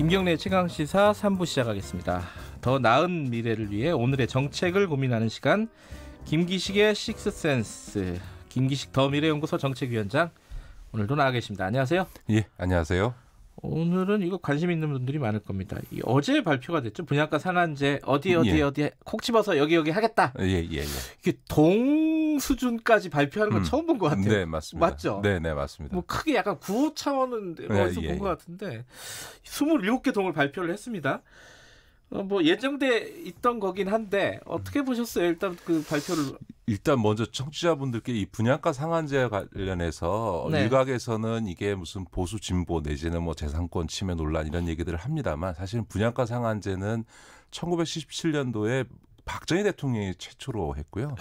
김경래 최강시사 3부 시작하겠습니다. 더 나은 미래를 위해 오늘의 정책을 고민하는 시간, 김기식의 식스센스. 김기식 더 미래연구소 정책위원장 오늘도 나와 계십니다. 안녕하세요. 예, 안녕하세요. 오늘은 이거 관심 있는 분들이 많을 겁니다. 어제 발표가 됐죠. 분양가 상한제 어디 콕 집어서 여기 하겠다. 예. 이게 동 수준까지 발표하는 건 처음 본 것 같아요. 네, 맞습니다. 맞죠? 네, 맞습니다. 뭐 크게 약간 구호 차원에서 본 것 같은데 27개 동을 발표를 했습니다. 뭐 예정돼 있던 거긴 한데 어떻게 보셨어요? 일단 그 발표를. 일단 먼저 청취자분들께 이 분양가 상한제 관련해서 일각에서는 이게 무슨 보수 진보 내지는 뭐 재산권 침해 논란 이런 얘기들을 합니다만, 사실은 분양가 상한제는 1977년도에 박정희 대통령이 최초로 했고요.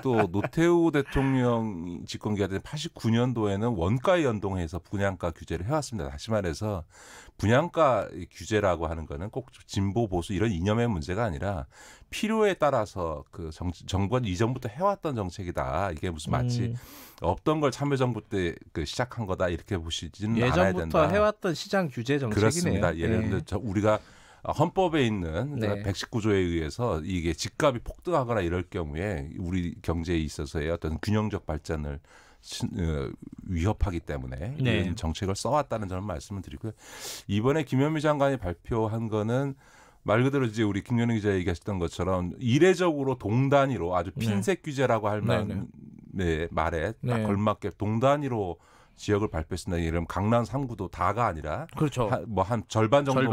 또 노태우 대통령 집권 기간 89년도에는 원가에 연동해서 분양가 규제를 해왔습니다. 다시 말해서 분양가 규제라고 하는 거는 꼭 진보 보수 이런 이념의 문제가 아니라 필요에 따라서 그 정부가 이전부터 해왔던 정책이다. 이게 무슨 마치 없던 걸 참여정부 때 그 시작한 거다 이렇게 보시지는 않아야 된다. 예전부터 해왔던 시장 규제 정책이네요. 그렇습니다. 예를 들어 우리가 헌법에 있는 119조에 의해서 이게 집값이 폭등하거나 이럴 경우에 우리 경제에 있어서의 어떤 균형적 발전을 위협하기 때문에 이런 정책을 써왔다는 점을 말씀을 드리고요. 이번에 김현미 장관이 발표한 거는 말 그대로 이제 우리 김연희 기자 얘기하셨던 것처럼 이례적으로 동단위로 아주 핀셋 규제라고 할 만한 말에 딱 걸맞게 동단위로 지역을 발표했습니다. 이러면 강남 3구도 다가 아니라 그렇죠. 뭐 한 절반 정도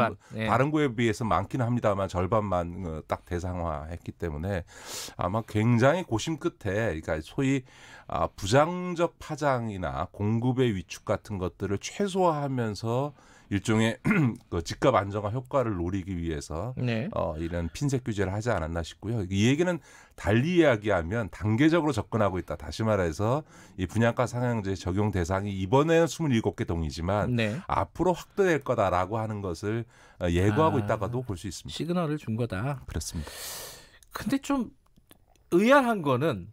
다른 구에 비해서 많기는 합니다만 절반만 딱 대상화했기 때문에 아마 굉장히 고심 끝에, 그러니까 소위 부정적 파장이나 공급의 위축 같은 것들을 최소화하면서 일종의 그 집값 안정화 효과를 노리기 위해서 이런 핀셋 규제를 하지 않았나 싶고요. 이 얘기는 달리 이야기하면 단계적으로 접근하고 있다. 다시 말해서 이 분양가 상한제 적용 대상이 이번에는 27개 동이지만 앞으로 확대될 거다라고 하는 것을 예고하고 있다가도 볼 수 있습니다. 시그널을 준 거다. 그렇습니다. 근데 좀 의아한 거는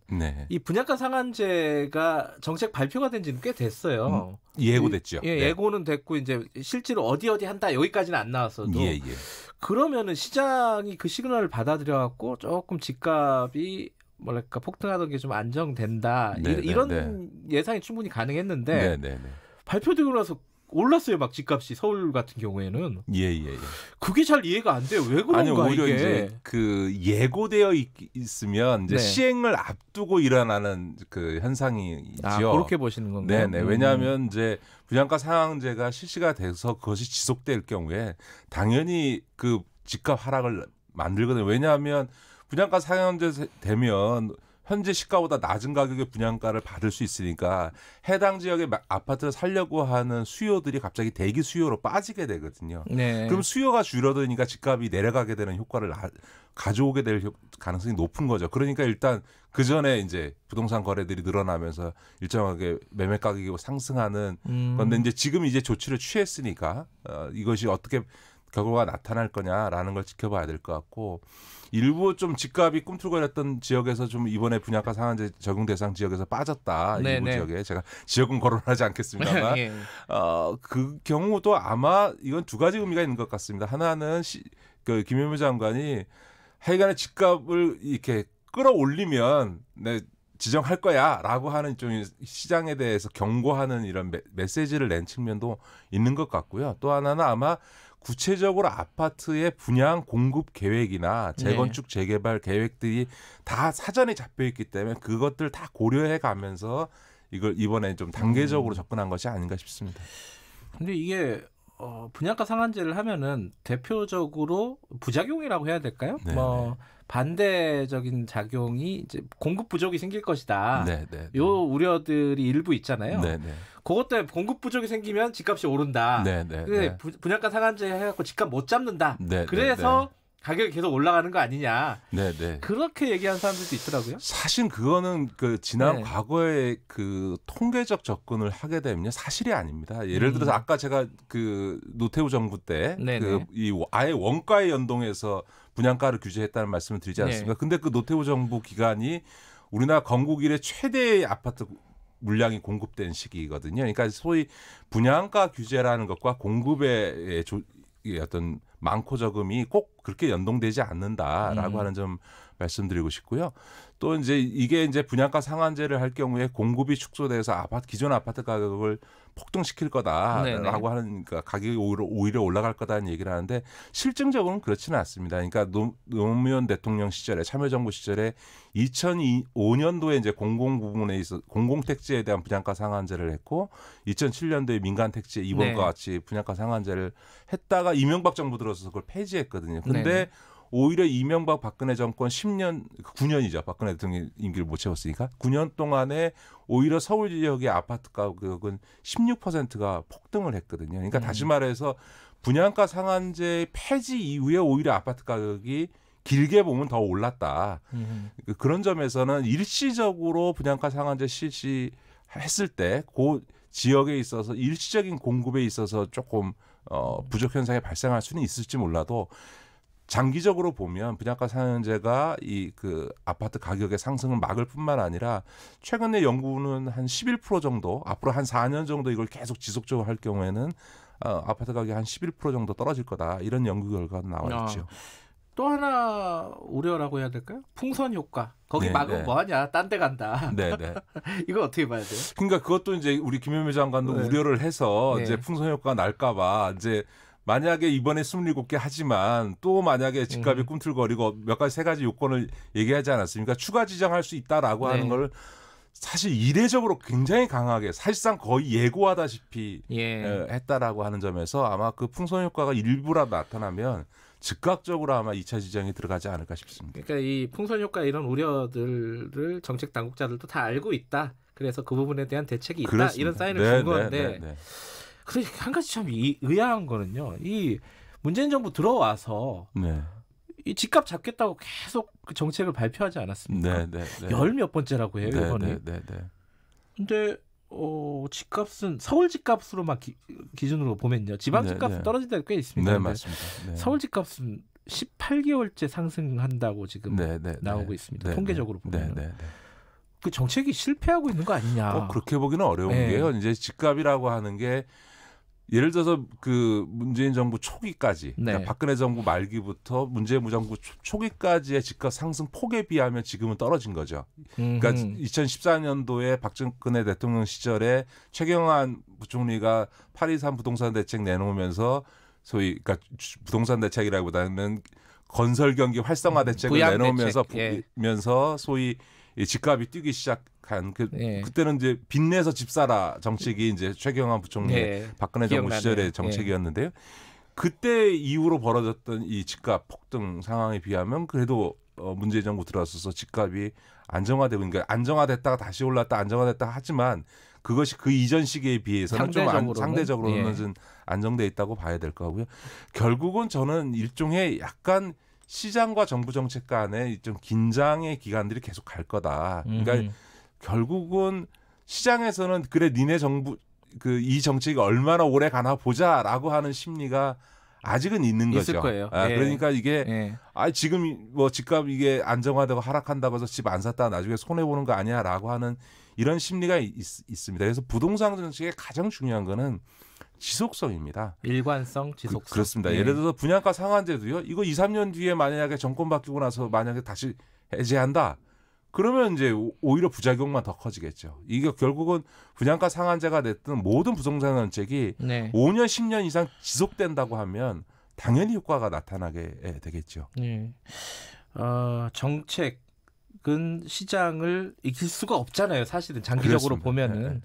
이 분양가 상한제가 정책 발표가 된 지는 꽤 됐어요. 예고됐죠. 예고는 됐고 이제 실제로 어디 한다 여기까지는 안 나왔어도 그러면은 시장이 그 시그널을 받아들여 갖고 조금 집값이 뭐랄까 폭등하던 게 좀 안정된다. 이런 예상이 충분히 가능했는데 발표되고 나서 올랐어요. 막 집값이 서울 같은 경우에는. 그게 잘 이해가 안 돼요. 왜 그런가? 아니, 오히려 이게. 이제 그 예고되어 있으면 이제 시행을 앞두고 일어나는 그 현상이지요. 그렇게 보시는 건가요? 왜냐하면 이제 분양가 상한제가 실시가 돼서 그것이 지속될 경우에 당연히 그 집값 하락을 만들거든요. 왜냐하면 분양가 상한제 되면 현재 시가보다 낮은 가격의 분양가를 받을 수 있으니까 해당 지역의 아파트를 살려고 하는 수요들이 갑자기 대기 수요로 빠지게 되거든요. 그럼 수요가 줄어드니까 집값이 내려가게 되는 효과를 가져오게 될 가능성이 높은 거죠. 그러니까 일단 그 전에 이제 부동산 거래들이 늘어나면서 일정하게 매매 가격이 상승하는 건데 이제 지금 이제 조치를 취했으니까 이것이 어떻게 결과가 나타날 거냐라는 걸 지켜봐야 될 것 같고, 일부 좀 집값이 꿈틀거렸던 지역에서 좀 이번에 분양가 상한제 적용 대상 지역에서 빠졌다. 일부 지역에 제가 지역은 거론하지 않겠습니다만 그 경우도 아마 이건 두 가지 의미가 있는 것 같습니다. 하나는 그 김현미 장관이 하여간에 집값을 이렇게 끌어올리면 지정할 거야라고 하는 좀 시장에 대해서 경고하는 이런 메시지를 낸 측면도 있는 것 같고요. 또 하나는 아마 구체적으로 아파트의 분양 공급 계획이나 재건축 재개발 계획들이 다 사전에 잡혀 있기 때문에 그것들 다 고려해 가면서 이걸 이번에 좀 단계적으로 접근한 것이 아닌가 싶습니다. 근데 이게 분양가 상한제를 하면은 대표적으로 부작용이라고 해야 될까요? 반대적인 작용이 이제 공급 부족이 생길 것이다. 요 우려들이 일부 있잖아요. 그것 때문에 공급 부족이 생기면 집값이 오른다. 근데 분양가 상한제 해갖고 집값 못 잡는다. 그래서 가격이 계속 올라가는 거 아니냐. 그렇게 얘기하는 사람들도 있더라고요. 사실 그거는 그 지난 과거에 그 통계적 접근을 하게 되면요 사실이 아닙니다. 예를 들어서 아까 제가 그 노태우 정부 때 그 이 아예 원가에 연동해서 분양가를 규제했다는 말씀을 드리지 않습니까? 근데 그 노태우 정부 기간이 우리나라 건국 이래 최대의 아파트 물량이 공급된 시기거든요. 그러니까 소위 분양가 규제라는 것과 공급의 어떤 많고 적음이 꼭 그렇게 연동되지 않는다라고 하는 점 말씀드리고 싶고요. 또 이게 분양가 상한제를 할 경우에 공급이 축소돼서 기존 아파트 가격을 폭등시킬 거다라고 네네. 하는, 그러니까 가격이 오히려 올라갈 거다는 얘기를 하는데 실증적으로는 그렇지는 않습니다. 그러니까 노무현 대통령 시절에 참여정부 시절에 2005년도에 이제 공공 부분에 있어 공공택지에 대한 분양가 상한제를 했고 2007년도에 민간택지에 이번과 네. 같이 분양가 상한제를 했다가 이명박 정부 들어서 그걸 폐지했거든요. 근데 네네. 오히려 이명박 박근혜 정권 9년이죠. 박근혜 대통령 임기를 못 채웠으니까 9년 동안에 오히려 서울 지역의 아파트 가격은 16%가 폭등을 했거든요. 그러니까 다시 말해서 분양가 상한제 폐지 이후에 오히려 아파트 가격이 길게 보면 더 올랐다. 그런 점에서는 일시적으로 분양가 상한제 실시했을 때 그 지역에 있어서 일시적인 공급에 있어서 조금 부족 현상이 발생할 수는 있을지 몰라도 장기적으로 보면 분양가 상한제가 그 아파트 가격의 상승을 막을 뿐만 아니라 최근에 연구는 한 11% 정도, 앞으로 한 4년 정도 이걸 계속 지속적으로 할 경우에는 아파트 가격이 한 11% 정도 떨어질 거다. 이런 연구 결과가 나와 있죠. 또 하나 우려라고 해야 될까요? 풍선 효과. 거기 막으면 뭐하냐? 딴 데 간다. 네네. 이거 어떻게 봐야 돼요? 그러니까 그것도 이제 우리 김현미 장관도 우려를 해서 이제 풍선 효과가 날까봐 이제 만약에 이번에 27개 하지만 또 만약에 집값이 꿈틀거리고 몇 가지 3가지 요건을 얘기하지 않았습니까? 추가 지정할 수 있다라고 하는 걸 사실 이례적으로 굉장히 강하게 사실상 거의 예고하다시피 했다라고 하는 점에서 아마 그 풍선 효과가 일부라도 나타나면 즉각적으로 아마 2차 지정이 들어가지 않을까 싶습니다. 그러니까 이 풍선 효과 이런 우려들을 정책 당국자들도 다 알고 있다. 그래서 그 부분에 대한 대책이 있다. 그렇습니다. 이런 사인을 준 건데 근데 한 가지 참 의아한 거는요. 이 문재인 정부 들어와서 이 집값 잡겠다고 계속 그 정책을 발표하지 않았습니까? 열 몇 번째라고 해요, 이번에. 근데 집값은 서울 집값으로만 기준으로 보면요. 지방 집값은 떨어진 데가 꽤 있습니다. 네, 맞습니다. 서울 집값은 18개월째 상승한다고 지금 나오고 있습니다. 통계적으로 보면. 그 정책이 실패하고 있는 거 아니냐. 그렇게 보기는 어려운 게요. 이제 집값이라고 하는 게 예를 들어서 그 문재인 정부 초기까지, 그러니까 박근혜 정부 말기부터 문재인 정부 초기까지의 집값 상승 폭에 비하면 지금은 떨어진 거죠. 그러니까 2014년도에 박근혜 대통령 시절에 최경환 부총리가 8.23 부동산 대책 내놓으면서 소위 그러니까 부동산 대책이라기보다는 건설 경기 활성화 대책을 내놓으면서 소위 집값이 뛰기 시작한 그때는 이제 빚내서 집 사라 정책이 이제 최경환 부총리 박근혜 정부 시절의 정책이었는데요. 그때 이후로 벌어졌던 이 집값 폭등 상황에 비하면 그래도 문재인 정부 들어서서 집값이 안정화되고, 그러니까 안정화됐다가 다시 올랐다 안정화됐다가 하지만 그것이 그 이전 시기에 비해서는 상대적으로는 좀 안정돼 있다고 봐야 될 거고요. 결국은 저는 일종의 약간 시장과 정부 정책 간에 좀 긴장의 기간들이 계속 갈 거다. 그러니까 결국은 시장에서는 그래 니네 정부 이 정책이 얼마나 오래 가나 보자라고 하는 심리가 아직은 있는 거죠. 있을 거예요. 그러니까 이게 지금 뭐 집값 이게 안정화되고 하락한다고 해서 집 안 샀다가 나중에 손해 보는 거 아니야라고 하는 이런 심리가 있습니다. 그래서 부동산 정책의 가장 중요한 거는 지속성입니다. 일관성, 지속성. 그렇습니다. 예를 들어서 분양가 상한제도요. 이거 2, 3년 뒤에 만약에 정권 바뀌고 나서 만약에 다시 해제한다. 그러면 이제 오히려 부작용만 더 커지겠죠. 이게 결국은 분양가 상한제가 됐든 모든 부동산 정책이 5년, 10년 이상 지속된다고 하면 당연히 효과가 나타나게 되겠죠. 정책은 시장을 이길 수가 없잖아요. 사실은 장기적으로 보면은.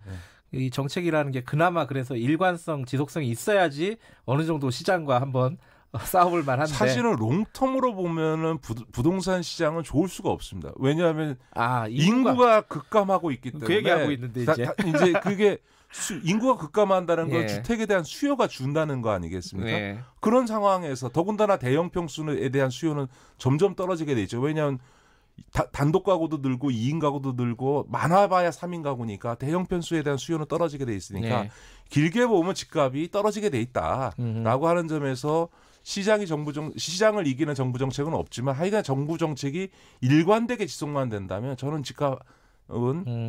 이 정책이라는 게 그나마 그래서 일관성, 지속성이 있어야지 어느 정도 시장과 한번 싸워볼 만한데 사실은 롱텀으로 보면은 부동산 시장은 좋을 수가 없습니다. 왜냐하면 인구가 급감하고 있기 때문에 그 얘기하고 있는데 이제 그게 인구가 급감한다는 건 주택에 대한 수요가 준다는 거 아니겠습니까? 그런 상황에서 더군다나 대형 평수에 대한 수요는 점점 떨어지게 돼 있죠. 왜냐하면 단독 가구도 늘고 2인 가구도 늘고 많아봐야 3인 가구니까 대형 평수에 대한 수요는 떨어지게 돼 있으니까 길게 보면 집값이 떨어지게 돼 있다라고 하는 점에서 시장을 이기는 정부 정책은 없지만 하여간 정부 정책이 일관되게 지속만 된다면 저는 집값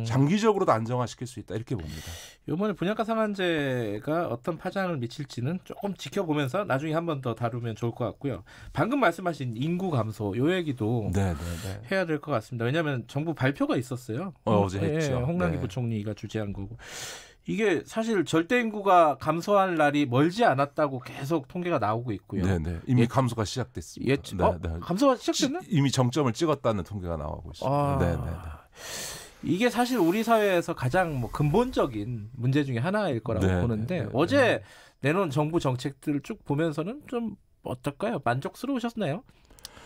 장기적으로도 안정화시킬 수 있다 이렇게 봅니다. 이번에 분양가 상한제가 어떤 파장을 미칠지는 조금 지켜보면서 나중에 한 번 더 다루면 좋을 것 같고요. 방금 말씀하신 인구 감소 요 얘기도 해야 될 것 같습니다. 왜냐하면 정부 발표가 있었어요. 어제 했죠. 홍남기 부총리가 주재한 거고. 이게 사실 절대 인구가 감소할 날이 멀지 않았다고 계속 통계가 나오고 있고요. 이미 감소가 시작됐습니다. 감소가 시작됐나? 이미 정점을 찍었다는 통계가 나오고 있습니다. 이게 사실 우리 사회에서 가장 근본적인 문제 중에 하나일 거라고 보는데 어제 내놓은 정부 정책들을 쭉 보면서는 좀 어떨까요? 만족스러우셨나요?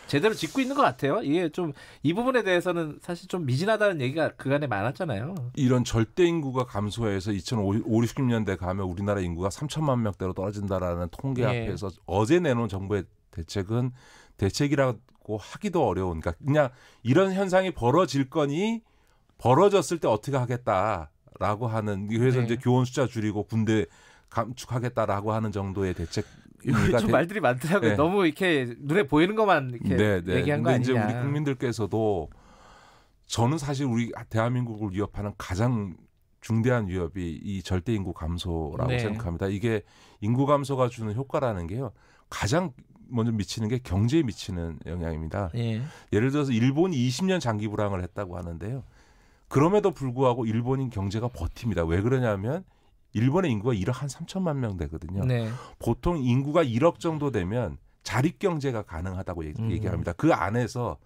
제대로 짚고 있는 것 같아요. 이게 좀 이 부분에 대해서는 사실 좀 미진하다는 얘기가 그간에 많았잖아요. 이런 절대 인구가 감소해서 2050년대 가면 우리나라 인구가 3천만 명대로 떨어진다라는 통계 앞에서 어제 내놓은 정부의 대책은 대책이라고 하기도 어려운. 그러니까 그냥 이런 현상이 벌어질 거니 벌어졌을 때 어떻게 하겠다라고 하는. 그래서 이제 교원 숫자 줄이고 군대 감축하겠다라고 하는 정도의 대책. 좀 말들이 많더라고요. 너무 이렇게 눈에 보이는 것만 이렇게 얘기한 거 아니냐. 이제 우리 국민들께서도 저는 사실 우리 대한민국을 위협하는 가장 중대한 위협이 이 절대 인구 감소라고 생각합니다. 이게 인구 감소가 주는 효과라는 게요. 가장 먼저 미치는 게 경제에 미치는 영향입니다. 예를 들어서 일본이 20년 장기 불황을 했다고 하는데요. 그럼에도 불구하고 일본인 경제가 버팁니다. 왜 그러냐면 일본의 인구가 1억 한 3천만 명 되거든요. 보통 인구가 1억 정도 되면 자립경제가 가능하다고 얘기합니다. 그 안에서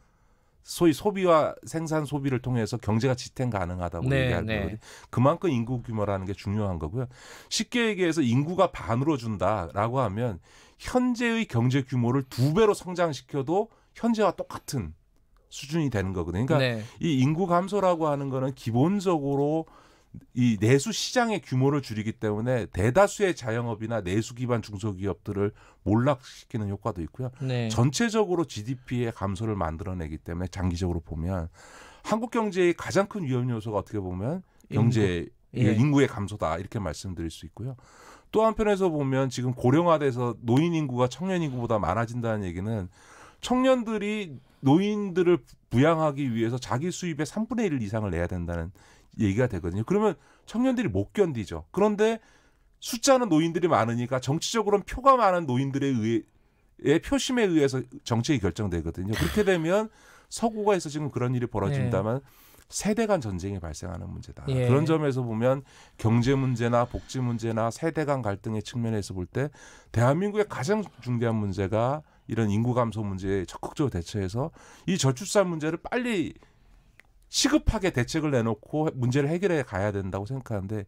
소위 소비와 생산 소비를 통해서 경제가 지탱 가능하다고 얘기하는 거거든요. 그만큼 인구 규모라는 게 중요한 거고요. 쉽게 얘기해서 인구가 반으로 준다라고 하면 현재의 경제 규모를 2배로 성장시켜도 현재와 똑같은 수준이 되는 거거든요. 그러니까 이 인구 감소라고 하는 거는 기본적으로 이 내수 시장의 규모를 줄이기 때문에 대다수의 자영업이나 내수 기반 중소기업들을 몰락시키는 효과도 있고요. 전체적으로 GDP의 감소를 만들어내기 때문에 장기적으로 보면 한국 경제의 가장 큰 위험 요소가 어떻게 보면 경제 인구의 감소다 이렇게 말씀드릴 수 있고요. 또 한편에서 보면 지금 고령화돼서 노인 인구가 청년 인구보다 많아진다는 얘기는 청년들이 노인들을 부양하기 위해서 자기 수입의 3분의 1 이상을 내야 된다는 얘기가 되거든요. 그러면 청년들이 못 견디죠. 그런데 숫자는 노인들이 많으니까 정치적으로는 표가 많은 노인들의 표심에 의해서 정책이 결정되거든요. 그렇게 되면 서구가에서 지금 그런 일이 벌어진다면 세대 간 전쟁이 발생하는 문제다. 그런 점에서 보면 경제 문제나 복지 문제나 세대 간 갈등의 측면에서 볼 때 대한민국의 가장 중대한 문제가 이런 인구 감소 문제에 적극적으로 대처해서 이 저출산 문제를 빨리 시급하게 대책을 내놓고 문제를 해결해 가야 된다고 생각하는데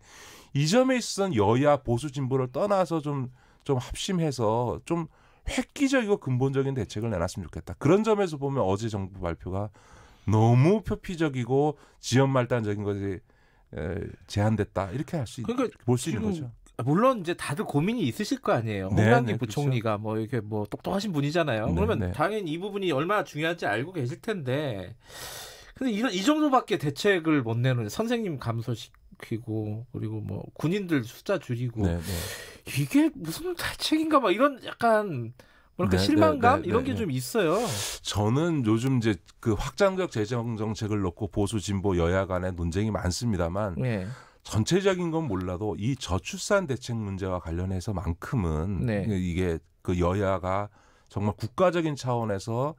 이 점에 있어서는 여야 보수 진보를 떠나서 좀 합심해서 좀 획기적이고 근본적인 대책을 내놨으면 좋겠다. 그런 점에서 보면 어제 정부 발표가 너무 표피적이고 지연말단적인 것이 제한됐다 이렇게 볼 수 있는 거죠. 물론 이제 다들 고민이 있으실 거 아니에요. 홍남기 부총리가 뭐 이렇게 뭐 똑똑하신 분이잖아요. 그러면 당연히 이 부분이 얼마나 중요한지 알고 계실 텐데. 근데 이 정도밖에 대책을 못 내는 선생님 감소시키고 그리고 뭐 군인들 숫자 줄이고 이게 무슨 대책인가 막 이런 약간 뭐랄까 실망감 이런 게 좀 있어요. 저는 요즘 이제 그 확장적 재정 정책을 놓고 보수 진보 여야 간에 논쟁이 많습니다만 전체적인 건 몰라도 이 저출산 대책 문제와 관련해서만큼은 이게 그 여야가 정말 국가적인 차원에서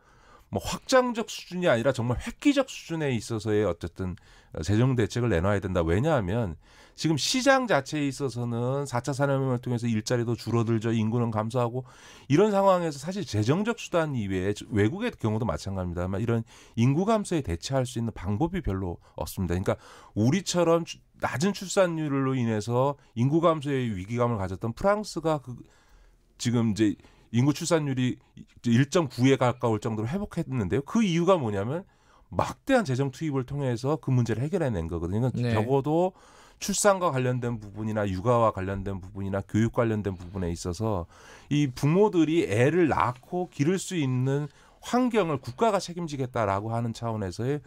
뭐 확장적 수준이 아니라 정말 획기적 수준에 있어서의 어쨌든 재정 대책을 내놔야 된다. 왜냐하면 지금 시장 자체에 있어서는 4차 산업혁명을 통해서 일자리도 줄어들죠. 인구는 감소하고 이런 상황에서 사실 재정적 수단 이외에 외국의 경우도 마찬가지입니다만 이런 인구 감소에 대처할 수 있는 방법이 별로 없습니다. 그러니까 우리처럼 낮은 출산율로 인해서 인구 감소의 위기감을 가졌던 프랑스가 지금 이제 인구 출산율이 1.9에 가까울 정도로 회복했는데요. 그 이유가 뭐냐면 막대한 재정 투입을 통해서 그 문제를 해결해낸 거거든요. 적어도 출산과 관련된 부분이나 육아와 관련된 부분이나 교육 관련된 부분에 있어서 이 부모들이 애를 낳고 기를 수 있는 환경을 국가가 책임지겠다라고 하는 차원에서의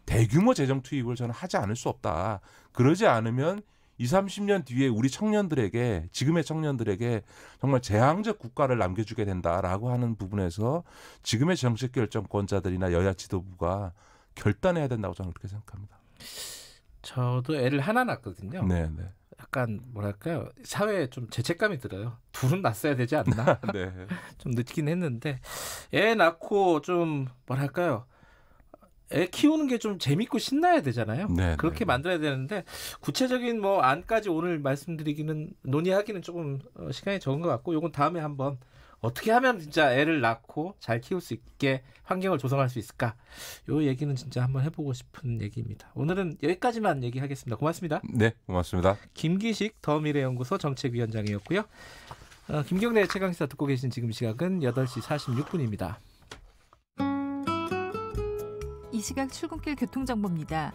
대규모 재정 투입을 저는 하지 않을 수 없다. 그러지 않으면 20, 30년 뒤에 우리 청년들에게 지금의 청년들에게 정말 재앙적 국가를 남겨주게 된다라고 하는 부분에서 지금의 정책 결정권자들이나 여야 지도부가 결단해야 된다고 저는 그렇게 생각합니다. 저도 애를 하나 낳았거든요. 네. 약간 뭐랄까요, 사회에 좀 죄책감이 들어요. 둘은 낳았어야 되지 않나. 네. 좀 늦긴 했는데 애 낳고 좀 뭐랄까요, 애 키우는 게 좀 재밌고 신나야 되잖아요. 네, 그렇게 만들어야 되는데 구체적인 뭐 안까지 오늘 말씀드리기는 논의하기는 조금 시간이 적은 것 같고, 요건 다음에 한번 어떻게 하면 진짜 애를 낳고 잘 키울 수 있게 환경을 조성할 수 있을까? 요 얘기는 진짜 한번 해보고 싶은 얘기입니다. 오늘은 여기까지만 얘기하겠습니다. 고맙습니다. 네, 고맙습니다. 김기식 더미래연구소 정책위원장이었고요. 김경래 최강시사 듣고 계신 지금 시각은 8시 46분입니다. 이 시각 출근길 교통정보입니다.